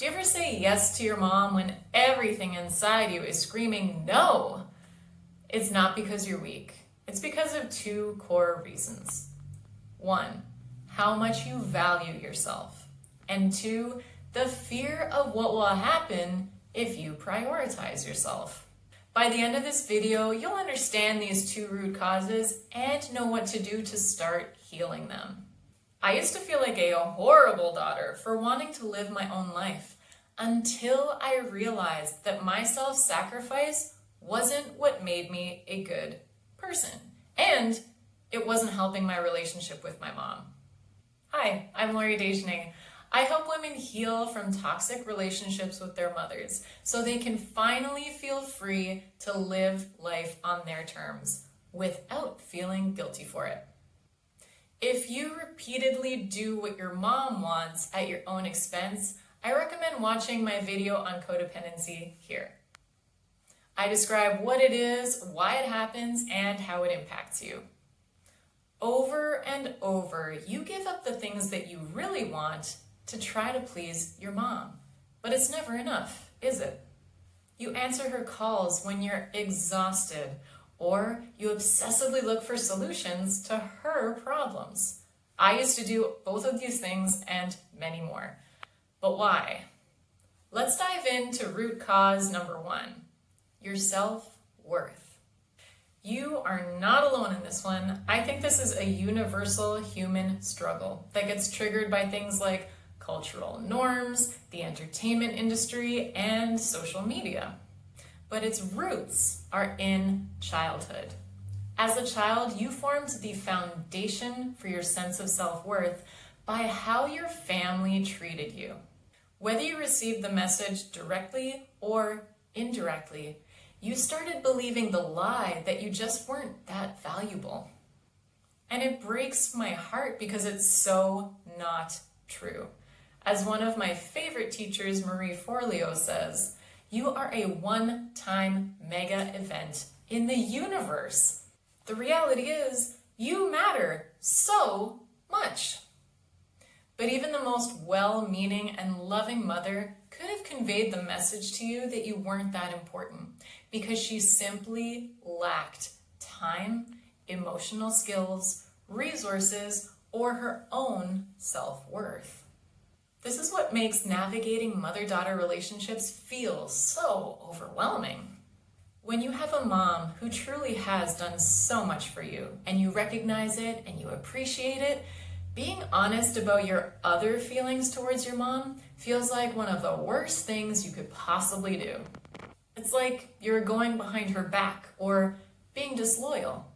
Do you ever say yes to your mom when everything inside you is screaming no? It's not because you're weak. It's because of two core reasons. One, how much you value yourself. And two, the fear of what will happen if you prioritize yourself. By the end of this video, you'll understand these two root causes and know what to do to start healing them. I used to feel like a horrible daughter for wanting to live my own life until I realized that my self-sacrifice wasn't what made me a good person, and it wasn't helping my relationship with my mom. Hi, I'm Lori Dejanay. I help women heal from toxic relationships with their mothers so they can finally feel free to live life on their terms without feeling guilty for it. If you repeatedly do what your mom wants at your own expense, I recommend watching my video on codependency here. I describe what it is, why it happens, and how it impacts you. Over and over, you give up the things that you really want to try to please your mom. But it's never enough, is it? You answer her calls when you're exhausted, or you obsessively look for solutions to her problems. I used to do both of these things and many more. But why? Let's dive into root cause number one, your self-worth. You are not alone in this one. I think this is a universal human struggle that gets triggered by things like cultural norms, the entertainment industry, and social media. But its roots are in childhood. As a child, you formed the foundation for your sense of self-worth by how your family treated you. Whether you received the message directly or indirectly, you started believing the lie that you just weren't that valuable. And it breaks my heart because it's so not true. As one of my favorite teachers, Marie Forleo, says, you are a one-time mega event in the universe. The reality is, you matter so much. But even the most well-meaning and loving mother could have conveyed the message to you that you weren't that important because she simply lacked time, emotional skills, resources, or her own self-worth. This is what makes navigating mother-daughter relationships feel so overwhelming. When you have a mom who truly has done so much for you and you recognize it and you appreciate it, being honest about your other feelings towards your mom feels like one of the worst things you could possibly do. It's like you're going behind her back or being disloyal.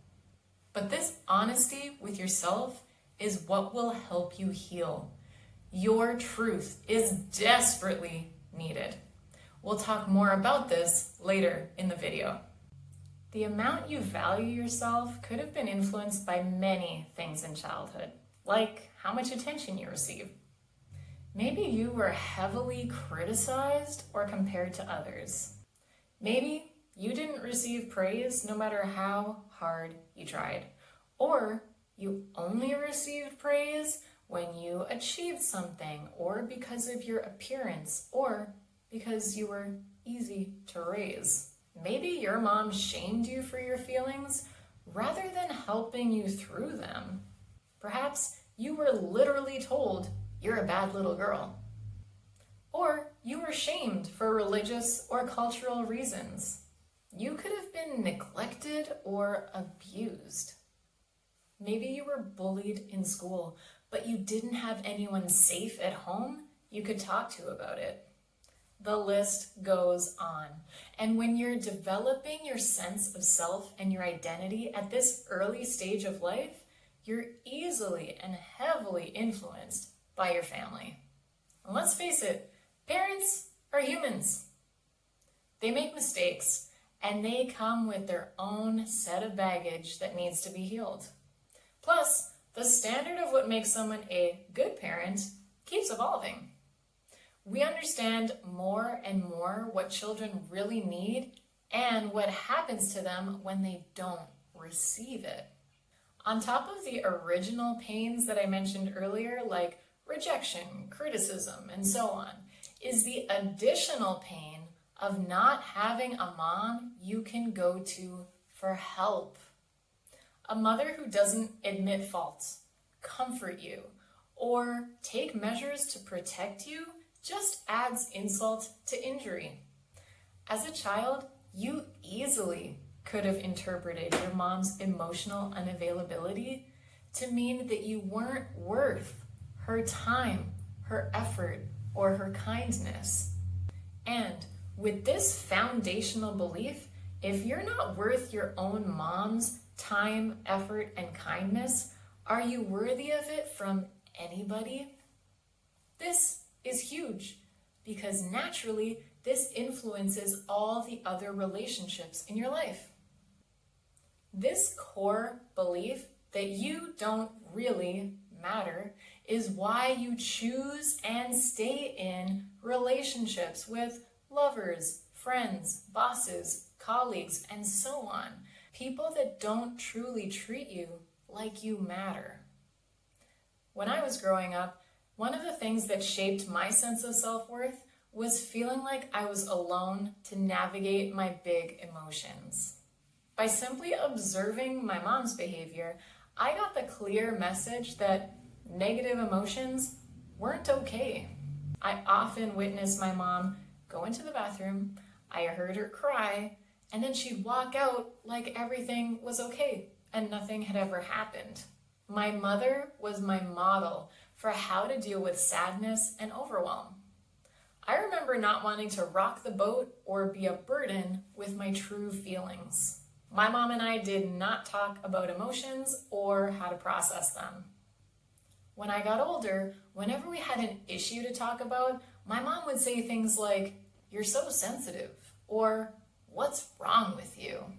But this honesty with yourself is what will help you heal. Your truth is desperately needed. We'll talk more about this later in the video. The amount you value yourself could have been influenced by many things in childhood, like how much attention you receive. Maybe you were heavily criticized or compared to others. Maybe you didn't receive praise no matter how hard you tried. Or you only received praise when you achieved something, or because of your appearance, or because you were easy to raise. Maybe your mom shamed you for your feelings rather than helping you through them. Perhaps you were literally told you're a bad little girl. Or you were shamed for religious or cultural reasons. You could have been neglected or abused. Maybe you were bullied in school, but you didn't have anyone safe at home you could talk to about it. The list goes on. And when you're developing your sense of self and your identity at this early stage of life, you're easily and heavily influenced by your family. And let's face it, parents are humans. They make mistakes, and they come with their own set of baggage that needs to be healed. Plus, the standard of what makes someone a good parent keeps evolving. We understand more and more what children really need and what happens to them when they don't receive it. On top of the original pains that I mentioned earlier, like rejection, criticism, and so on, is the additional pain of not having a mom you can go to for help. A mother who doesn't admit faults, comfort you, or take measures to protect you just adds insult to injury. As a child, you easily could have interpreted your mom's emotional unavailability to mean that you weren't worth her time, her effort, or her kindness. And with this foundational belief, if you're not worth your own mom's time, effort, and kindness, are you worthy of it from anybody? This is huge because naturally this influences all the other relationships in your life. This core belief that you don't really matter is why you choose and stay in relationships with lovers, friends, bosses, colleagues, and so on. People that don't truly treat you like you matter. When I was growing up, one of the things that shaped my sense of self-worth was feeling like I was alone to navigate my big emotions. By simply observing my mom's behavior, I got the clear message that negative emotions weren't okay. I often witnessed my mom go into the bathroom, I heard her cry, and then she'd walk out like everything was okay and nothing had ever happened. My mother was my model for how to deal with sadness and overwhelm. I remember not wanting to rock the boat or be a burden with my true feelings. My mom and I did not talk about emotions or how to process them. When I got older, whenever we had an issue to talk about, my mom would say things like, "You're so sensitive," or "What's wrong with you?"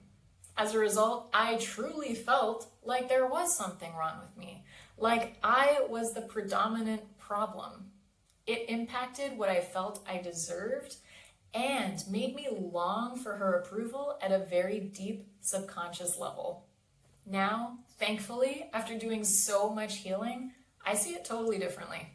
As a result, I truly felt like there was something wrong with me, like I was the predominant problem. It impacted what I felt I deserved and made me long for her approval at a very deep subconscious level. Now, thankfully, after doing so much healing, I see it totally differently.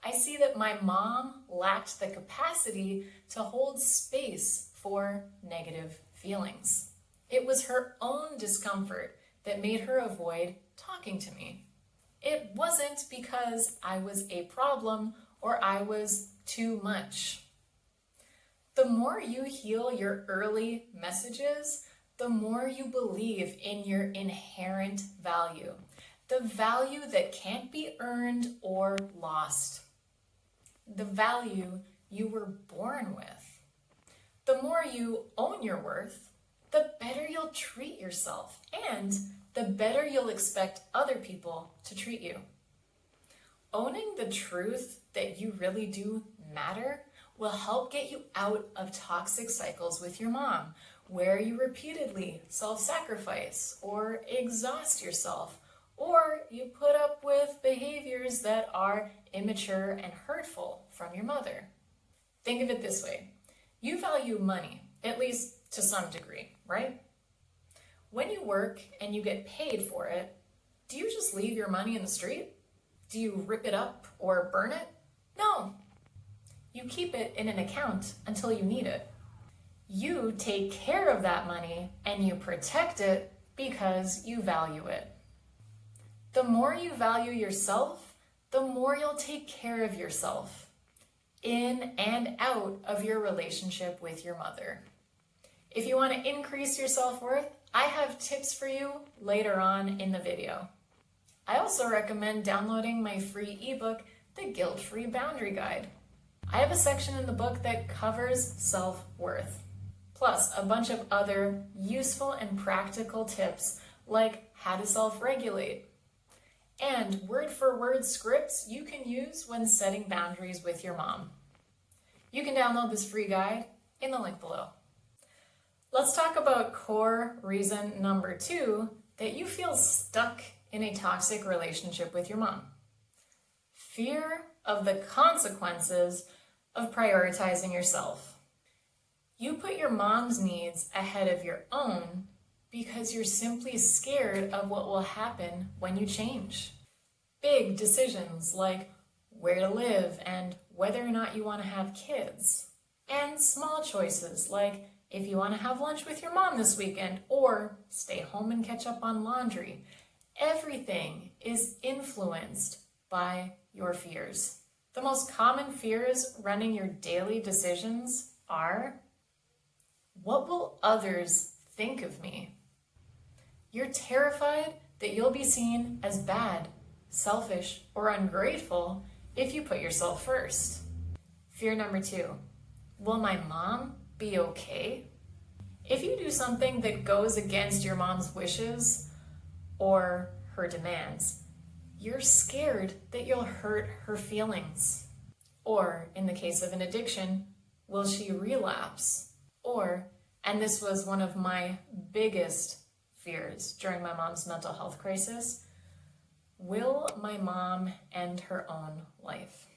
I see that my mom lacked the capacity to hold space for negative feelings. It was her own discomfort that made her avoid talking to me. It wasn't because I was a problem or I was too much. The more you heal your early messages, the more you believe in your inherent value, the value that can't be earned or lost, the value you were born with. The more you own your worth, the better you'll treat yourself and the better you'll expect other people to treat you. Owning the truth that you really do matter will help get you out of toxic cycles with your mom, where you repeatedly self-sacrifice or exhaust yourself, or you put up with behaviors that are immature and hurtful from your mother. Think of it this way. You value money, at least to some degree, right? When you work and you get paid for it, do you just leave your money in the street? Do you rip it up or burn it? No. You keep it in an account until you need it. You take care of that money and you protect it because you value it. The more you value yourself, the more you'll take care of yourself in and out of your relationship with your mother. If you want to increase your self-worth, I have tips for you later on in the video. I also recommend downloading my free ebook, The Guilt-Free Boundary Guide. I have a section in the book that covers self-worth, plus a bunch of other useful and practical tips like how to self-regulate, and word-for-word scripts you can use when setting boundaries with your mom. You can download this free guide in the link below. Let's talk about core reason number 2 that you feel stuck in a toxic relationship with your mom. Fear of the consequences of prioritizing yourself. You put your mom's needs ahead of your own because you're simply scared of what will happen when you change. Big decisions like where to live and whether or not you want to have kids, and small choices like if you want to have lunch with your mom this weekend or stay home and catch up on laundry. Everything is influenced by your fears. The most common fears running your daily decisions are, what will others think of me? You're terrified that you'll be seen as bad, selfish, or ungrateful if you put yourself first. Fear number 2, will my mom be okay? If you do something that goes against your mom's wishes or her demands, you're scared that you'll hurt her feelings. Or in the case of an addiction, will she relapse? Or, and this was one of my biggest fears during my mom's mental health crisis, will my mom end her own life?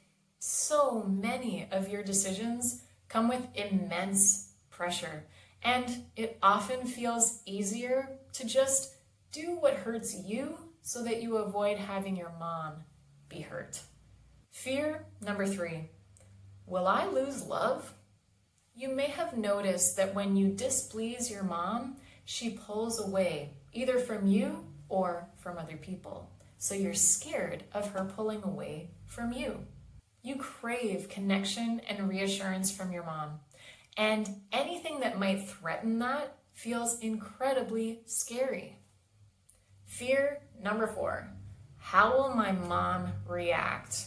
So many of your decisions come with immense pressure, and it often feels easier to just do what hurts you so that you avoid having your mom be hurt. Fear number 3, will I lose love? You may have noticed that when you displease your mom, she pulls away, either from you or from other people. So you're scared of her pulling away from you. You crave connection and reassurance from your mom, and anything that might threaten that feels incredibly scary. Fear number 4, how will my mom react?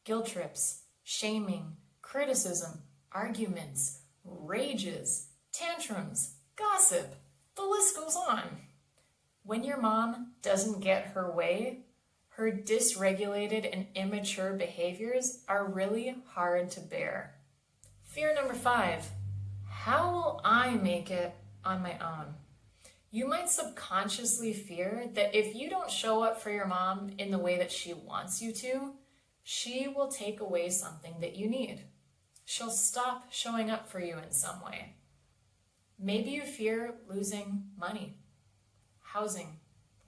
Guilt trips, shaming, criticism, arguments, rages, tantrums, gossip, the list goes on. When your mom doesn't get her way, her dysregulated and immature behaviors are really hard to bear. Fear number 5, how will I make it on my own? You might subconsciously fear that if you don't show up for your mom in the way that she wants you to, she will take away something that you need. She'll stop showing up for you in some way. Maybe you fear losing money, housing,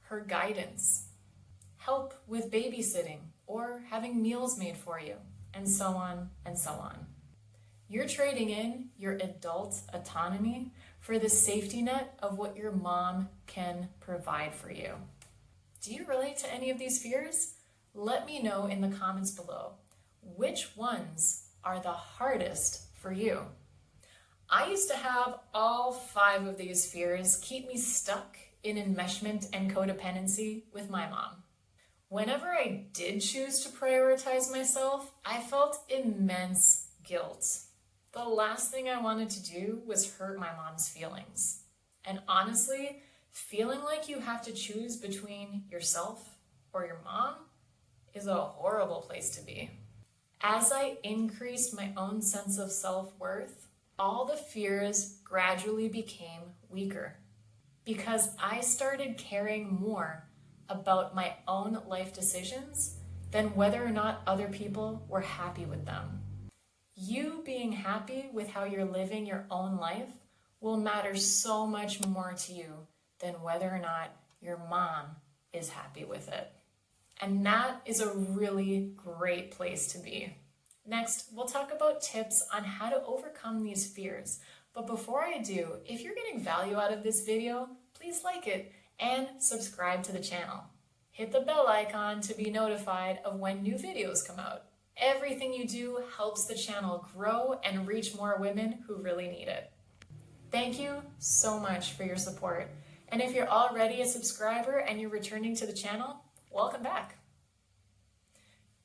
her guidance, help with babysitting, or having meals made for you, and so on and so on. You're trading in your adult autonomy for the safety net of what your mom can provide for you. Do you relate to any of these fears? Let me know in the comments below. Which ones are the hardest for you? I used to have all 5 of these fears keep me stuck in enmeshment and codependency with my mom. Whenever I did choose to prioritize myself, I felt immense guilt. The last thing I wanted to do was hurt my mom's feelings. And honestly, feeling like you have to choose between yourself or your mom is a horrible place to be. As I increased my own sense of self-worth, all the fears gradually became weaker because I started caring more about my own life decisions than whether or not other people were happy with them. You being happy with how you're living your own life will matter so much more to you than whether or not your mom is happy with it. And that is a really great place to be. Next, we'll talk about tips on how to overcome these fears. But before I do, if you're getting value out of this video, please like it and subscribe to the channel. Hit the bell icon to be notified of when new videos come out. Everything you do helps the channel grow and reach more women who really need it. Thank you so much for your support. And if you're already a subscriber and you're returning to the channel, welcome back.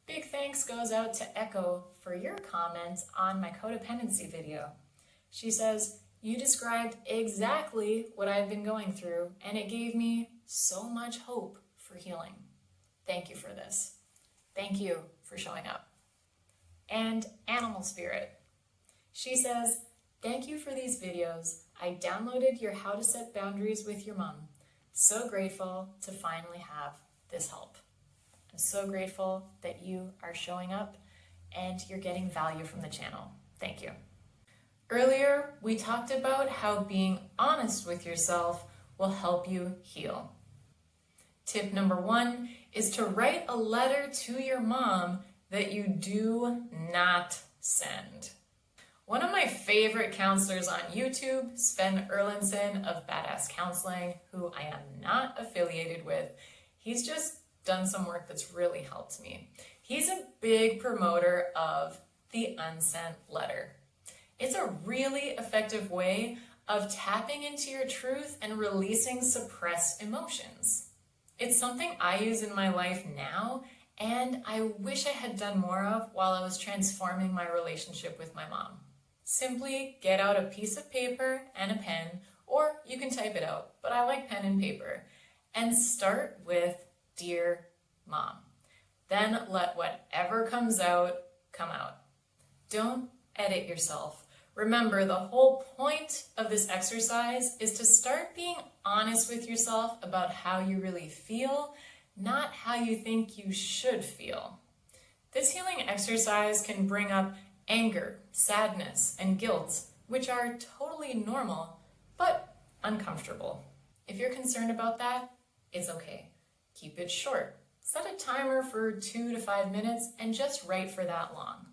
Big thanks goes out to Echo for your comments on my codependency video. She says, you described exactly what I've been going through, and it gave me so much hope for healing. Thank you for this. Thank you for showing up. And Animal Spirit. She says, thank you for these videos. I downloaded your How to Set Boundaries with Your Mom. So grateful to finally have this help. I'm so grateful that you are showing up and you're getting value from the channel. Thank you. Earlier, we talked about how being honest with yourself will help you heal. Tip number 1 is to write a letter to your mom that you do not send. One of my favorite counselors on YouTube, Sven Erlandson of Badass Counseling, who I am not affiliated with, he's just done some work that's really helped me. He's a big promoter of the unsent letter. It's a really effective way of tapping into your truth and releasing suppressed emotions. It's something I use in my life now, and I wish I had done more of while I was transforming my relationship with my mom. Simply get out a piece of paper and a pen, or you can type it out, but I like pen and paper, and start with Dear Mom. Then let whatever comes out, come out. Don't edit yourself. Remember, the whole point of this exercise is to start being honest with yourself about how you really feel, not how you think you should feel. This healing exercise can bring up anger, sadness, and guilt, which are totally normal, but uncomfortable. If you're concerned about that, it's okay. Keep it short. Set a timer for 2 to 5 minutes and just write for that long.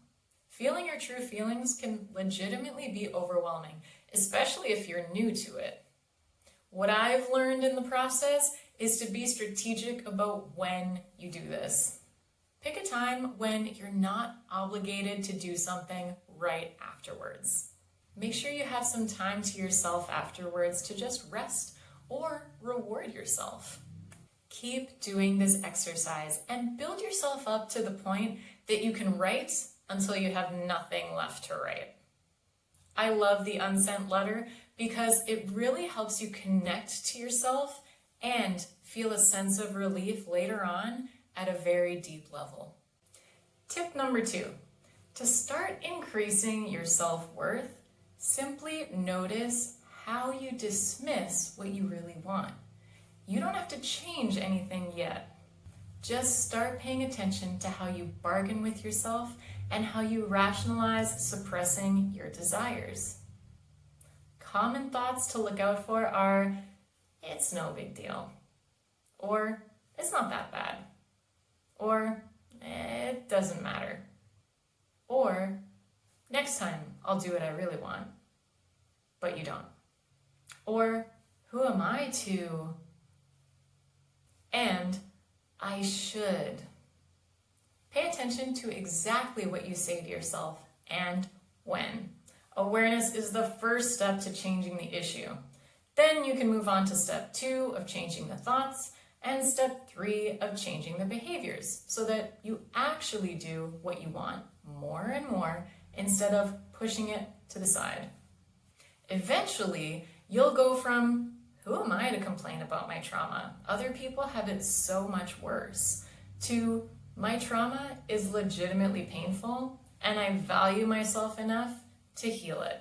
Feeling your true feelings can legitimately be overwhelming, especially if you're new to it. What I've learned in the process is to be strategic about when you do this. Pick a time when you're not obligated to do something right afterwards. Make sure you have some time to yourself afterwards to just rest or reward yourself. Keep doing this exercise and build yourself up to the point that you can write until you have nothing left to write. I love the unsent letter because it really helps you connect to yourself and feel a sense of relief later on at a very deep level. Tip number 2, to start increasing your self-worth, simply notice how you dismiss what you really want. You don't have to change anything yet. Just start paying attention to how you bargain with yourself and how you rationalize suppressing your desires. Common thoughts to look out for are, it's no big deal, or it's not that bad, or it doesn't matter, or next time I'll do what I really want, but you don't, or who am I to, and I should. Pay attention to exactly what you say to yourself and when. Awareness is the first step to changing the issue. Then you can move on to step 2 of changing the thoughts and step 3 of changing the behaviors so that you actually do what you want more and more instead of pushing it to the side. Eventually, you'll go from, who am I to complain about my trauma? Other people have it so much worse, to my trauma is legitimately painful and I value myself enough to heal it.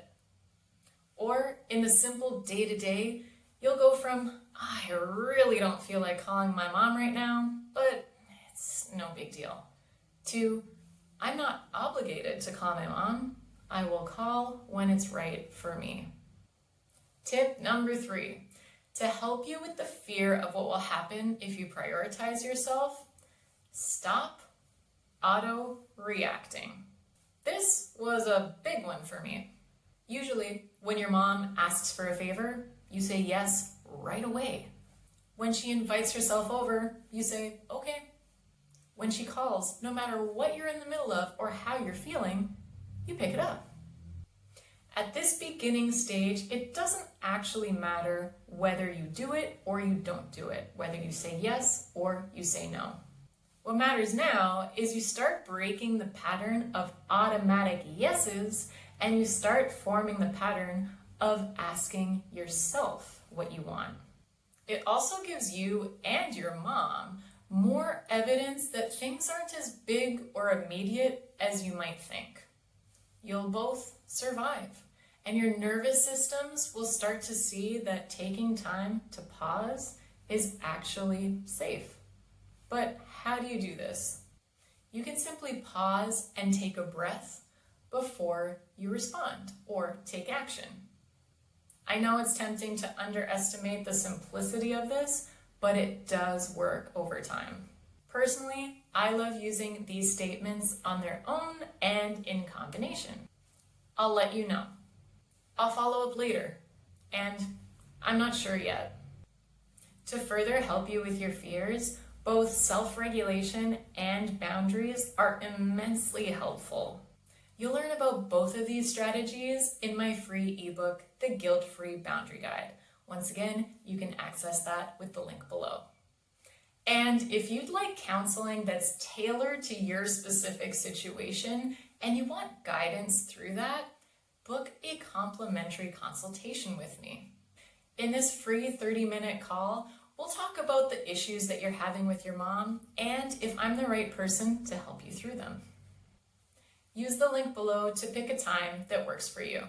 Or in the simple day-to-day, you'll go from, I really don't feel like calling my mom right now, but it's no big deal, to I'm not obligated to call my mom. I will call when it's right for me. Tip number 3, to help you with the fear of what will happen if you prioritize yourself, stop auto-reacting. This was a big one for me. Usually, when your mom asks for a favor, you say yes right away. When she invites herself over, you say, okay. When she calls, no matter what you're in the middle of or how you're feeling, you pick it up. At this beginning stage, it doesn't actually matter whether you do it or you don't do it, whether you say yes or you say no. What matters now is you start breaking the pattern of automatic yeses and you start forming the pattern of asking yourself what you want. It also gives you and your mom more evidence that things aren't as big or immediate as you might think. You'll both survive, and your nervous systems will start to see that taking time to pause is actually safe. But how do you do this? You can simply pause and take a breath before you respond or take action. I know it's tempting to underestimate the simplicity of this, but it does work over time. Personally, I love using these statements on their own and in combination. I'll let you know. I'll follow up later, and I'm not sure yet. To further help you with your fears, both self-regulation and boundaries are immensely helpful. You'll learn about both of these strategies in my free ebook, The Guilt-Free Boundary Guide. Once again, you can access that with the link below. And if you'd like counseling that's tailored to your specific situation and you want guidance through that, book a complimentary consultation with me. In this free 30-minute call, we'll talk about the issues that you're having with your mom and if I'm the right person to help you through them. Use the link below to pick a time that works for you.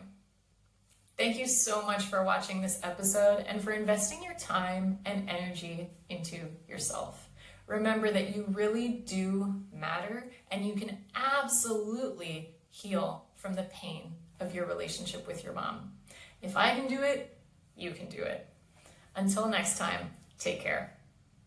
Thank you so much for watching this episode and for investing your time and energy into yourself. Remember that you really do matter and you can absolutely heal from the pain of your relationship with your mom. If I can do it, you can do it. Until next time, take care.